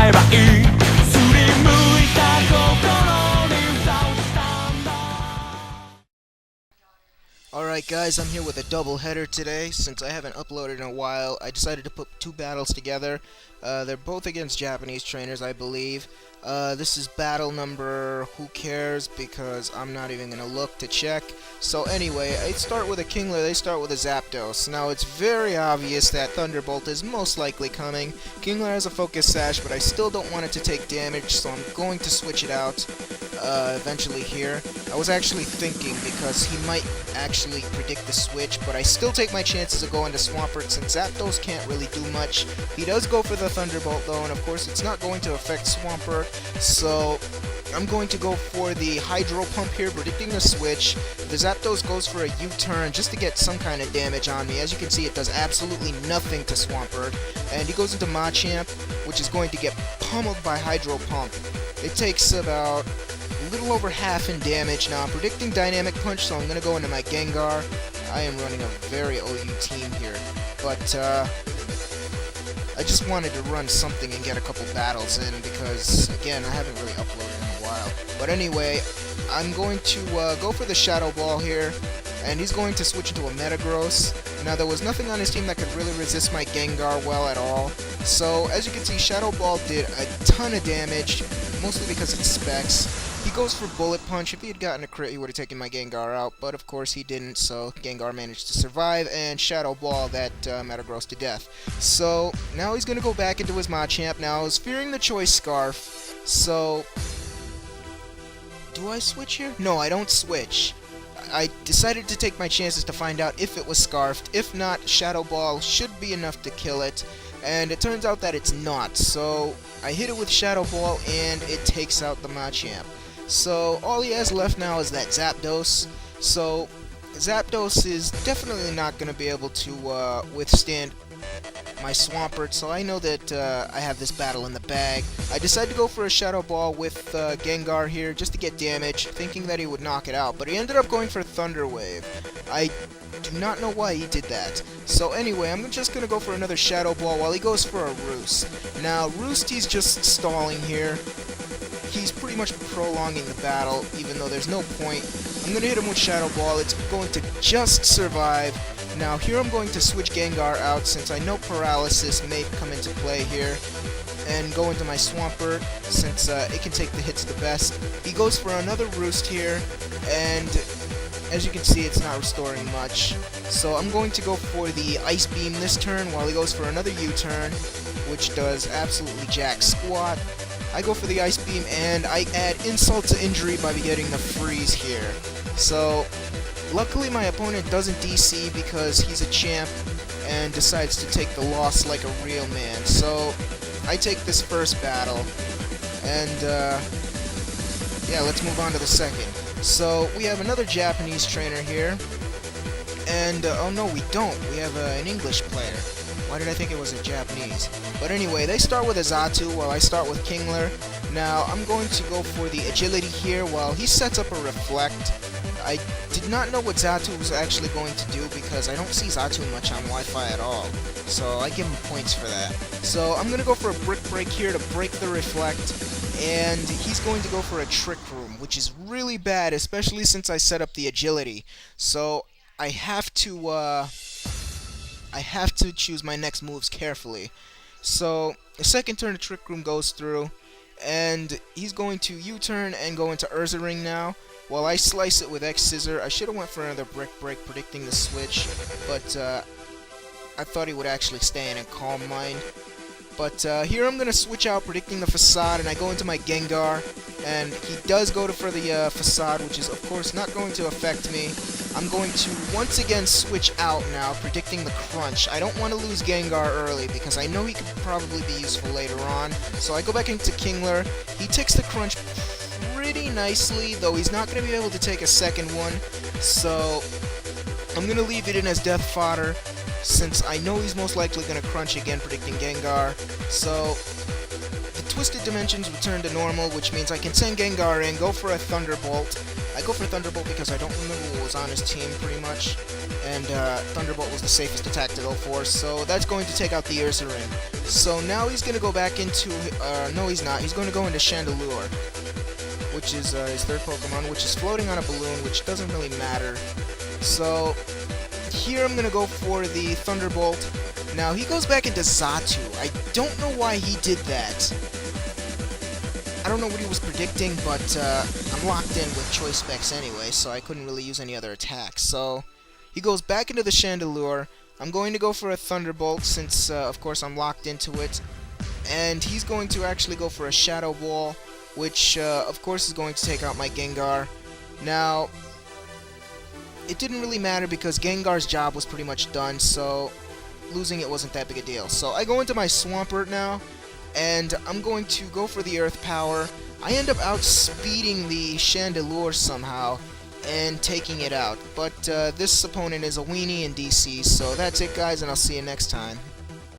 えばいいすりむいた心に歌をしたんだ Alright guys, I'm here with a double header today. Since I haven't uploaded in a while, I decided to put two battles together. They're both against Japanese trainers, I believe. This is battle number who cares, because I'm not even going to look to check. So anyway, I start with a Kingler, they start with a Zapdos. Now it's very obvious that Thunderbolt is most likely coming. Kingler has a Focus Sash, but I still don't want it to take damage, so I'm going to switch it out eventually here. I was actually thinking, because he might actually predict the switch, but I still take my chances of going to Swampert since Zapdos can't really do much. He does go for the Thunderbolt though, and of course it's not going to affect Swampert, so I'm going to go for the Hydro Pump here, predicting the switch. The Zapdos goes for a U-turn just to get some kind of damage on me. As you can see, it does absolutely nothing to Swampert, and he goes into Machamp, which is going to get pummeled by Hydro Pump. It takes about a little over half in damage. Now I'm predicting Dynamic Punch, so I'm going to go into my Gengar. I am running a very OU team here, but I just wanted to run something and get a couple battles in because, again, I haven't really uploaded in a while. But anyway, I'm going to go for the Shadow Ball here, and he's going to switch into a Metagross. Now, there was nothing on his team that could really resist my Gengar well at all. So, as you can see, Shadow Ball did a ton of damage, mostly because it's Specs. He goes for Bullet Punch. If he had gotten a crit, he would have taken my Gengar out, but of course he didn't, so Gengar managed to survive and Shadow Ball that Metagross to death. So, now he's going to go back into his Machamp. Now, I was fearing the Choice Scarf, so do I switch here? No, I don't switch. I decided to take my chances to find out if it was Scarfed. If not, Shadow Ball should be enough to kill it. And it turns out that it's not. So I hit it with Shadow Ball and it takes out the Machamp. So all he has left now is that Zapdos. So Zapdos is definitely not going to be able to withstand my Swampert, so I know that I have this battle in the bag. I decided to go for a Shadow Ball with Gengar here just to get damage, thinking that he would knock it out, but he ended up going for Thunder Wave. I do not know why he did that. So anyway, I'm just going to go for another Shadow Ball while he goes for a Roost. Now, Roost, he's just stalling here. He's pretty much prolonging the battle, even though there's no point. I'm going to hit him with Shadow Ball. It's going to just survive. Now, here I'm going to switch Gengar out, since I know Paralysis may come into play here, and go into my Swampert, since it can take the hits the best. He goes for another Roost here, and as you can see, it's not restoring much. So I'm going to go for the Ice Beam this turn, while he goes for another U-turn, which does absolutely jack squat. I go for the Ice Beam, and I add insult to injury by getting the Freeze here. So, luckily my opponent doesn't DC because he's a champ and decides to take the loss like a real man. So, I take this first battle, and yeah, let's move on to the second. So, we have another Japanese trainer here, and oh no, we don't. We have an English player. Why did I think it was a Japanese? But anyway, they start with a Xatu while I start with Kingler. Now, I'm going to go for the Agility here while he sets up a Reflect. I did not know what Xatu was actually going to do because I don't see Xatu much on Wi-Fi at all. So I give him points for that. So I'm going to go for a Brick Break here to break the Reflect. And he's going to go for a Trick Room, which is really bad, especially since I set up the Agility. So I have to choose my next moves carefully. So the second turn the Trick Room goes through, and he's going to U-turn and go into Ursaring now, while I slice it with X-Scissor. I should have went for another Brick Break predicting the switch, but I thought he would actually stay in a Calm Mind. But here I'm going to switch out predicting the Facade, and I go into my Gengar, and he does go for the Facade, which is of course not going to affect me. I'm going to once again switch out now, predicting the Crunch. I don't want to lose Gengar early, because I know he could probably be useful later on. So I go back into Kingler. He takes the Crunch pretty nicely, though he's not going to be able to take a second one. So I'm going to leave it in as Death Fodder, since I know he's most likely going to Crunch again, predicting Gengar. So the Twisted Dimensions return to normal, which means I can send Gengar in, go for a Thunderbolt. I go for Thunderbolt because I don't remember what was on his team, pretty much. And Thunderbolt was the safest attack to go for, so that's going to take out the Ursaring. So now he's going to go back into... no, he's not. He's going to go into Chandelure, which is his third Pokemon, which is floating on a balloon, which doesn't really matter. So here I'm going to go for the Thunderbolt. Now, he goes back into Xatu. I don't know why he did that. I don't know what he was predicting, but I'm locked in with Choice Specs anyway, so I couldn't really use any other attacks. So he goes back into the Chandelure. I'm going to go for a Thunderbolt since, of course, I'm locked into it. And he's going to actually go for a Shadow Ball, which, of course, is going to take out my Gengar. Now, it didn't really matter because Gengar's job was pretty much done, so losing it wasn't that big a deal. So I go into my Swampert now, and I'm going to go for the Earth Power. I end up outspeeding the Chandelure somehow and taking it out. But this opponent is a weenie in DC, so that's it, guys, and I'll see you next time.